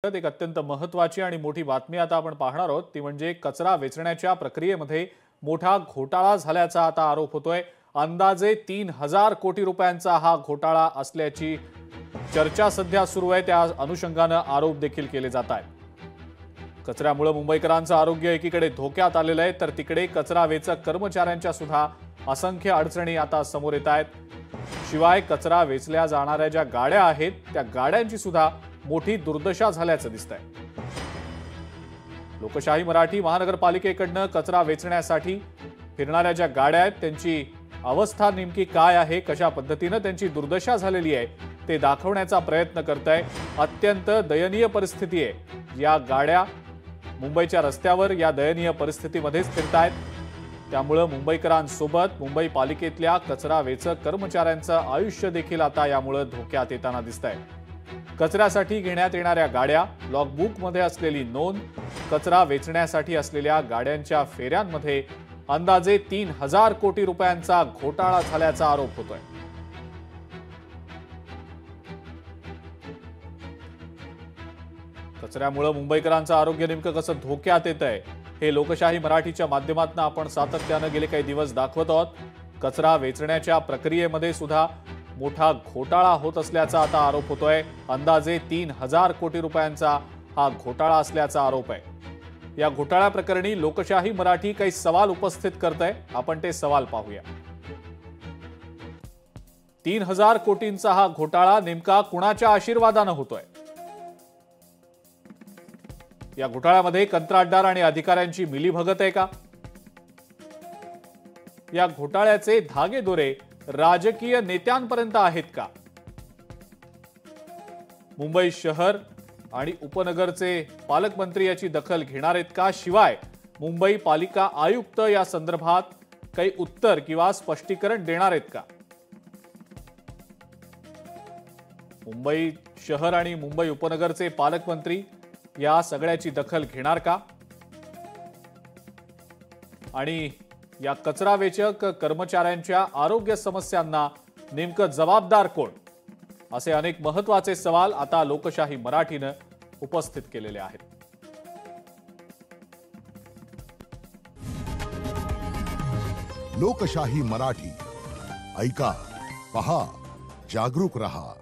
एक अत्यंत महत्त्वाची आणि मोठी बातमी आता आपण पाहणार आहोत ती म्हणजे कचरा वेचण्याच्या प्रक्रियेमध्ये मोठा घोटाळा झाल्याचा आता आरोप होतोय। अंदाजे 3000 कोटी रुपयांचा हा घोटाळा असल्याची चर्चा सध्या सुरू आहे। त्या अनुषंगाने आरोप देखील केले जात आहेत। कचऱ्यामुळे मुंबईकरांचं आरोग्य एकीकडे धोक्यात आलेलं आहे तर तिकडे कचरा वेचक कर्मचाऱ्यांच्या सुद्धा असंख्य अडचणी आता समोर येत आहेत। शिवाय कचरा वेचल्या जाणाऱ्या ज्या गाड्या आहेत त्या गाड्यांची सुद्धा मोठी दुर्दशा झाल्याचं दिसतंय। लोकशाही मराठी महानगरपालिकेकडनं कचरा वेचण्यासाठी फिरणाऱ्या ज्या गाड्या आहेत त्यांची अवस्था नेमकी काय आहे, कशा पद्धतीने त्यांची दुर्दशा झालेली आहे ते दाखवण्याचा प्रयत्न करताय। अत्यंत दयनीय परिस्थिती आहे। या गाड्या मुंबईच्या रस्त्यावर या दयनीय परिस्थितीमध्येच फिरतायत। त्यामुळे मुंबईकरांसोबत मुंबई पालिकेतल्या कचरा वेचक कर्मचाऱ्यांचं आयुष्य देखील आता यामुळे धोक्यात येताना दिसतंय। कचऱ्यासाठी घेण्यात येणाऱ्या गाड्या, लॉगबुक मध्ये असलेली नोंद, कचरा वेचण्यासाठी असलेल्या गाड्यांच्या फेऱ्यांमध्ये अंदाजे 3000 कोटी रुपयांचा घोटाळा झाल्याचा आरोप होतोय। कचऱ्यामुळे मुंबईकरांचं आरोग्य नेमकं कसं धोक्यात येतंय हे लोकशाही मराठीच्या माध्यमातून आपण सातत्याने गेले काही दिवस दाखवत आहोत। कचरा वेचण्याच्या प्रक्रियेमध्ये सुद्धा मोठा घोटाळा होत असल्याचा आता आरोप होतोय। अंदाजे 3000 कोटी रुपयांचा हा घोटाळा असल्याचा आरोप आहे। या घोटाळा प्रकरणी लोकशाही मराठी काही सवाल उपस्थित करतंय। आपण ते सवाल पाहूया। 3000 कोटींचा हा घोटाळा नेमका कुणाच्या आशीर्वादाने होतोय? या घोटाळ्यामध्ये कंत्राटदार आणि अधिकाऱ्यांची मिलीभगत आहे का? या घोटाळ्याचे धागेदोरे राजकीय नेत्यांपर्यंत आहेत का? मुंबई शहर आणि उपनगरचे पालकमंत्री याची दखल घेणार आहेत का? शिवाय मुंबई पालिका आयुक्त या संदर्भात काही उत्तर किंवा स्पष्टीकरण देणार आहेत का? मुंबई शहर आणि मुंबई उपनगरचे पालकमंत्री या सगळ्याची दखल घेणार का? आणि या कचरा वेचक कर्मचाऱ्यांच्या आरोग्य समस्यांना नेमकं जबाबदार कोण? असे अनेक महत्त्वाचे सवाल आता लोकशाही मराठीने उपस्थित केलेले आहेत। लोकशाही मराठी ऐका, पहा, जागरूक रहा।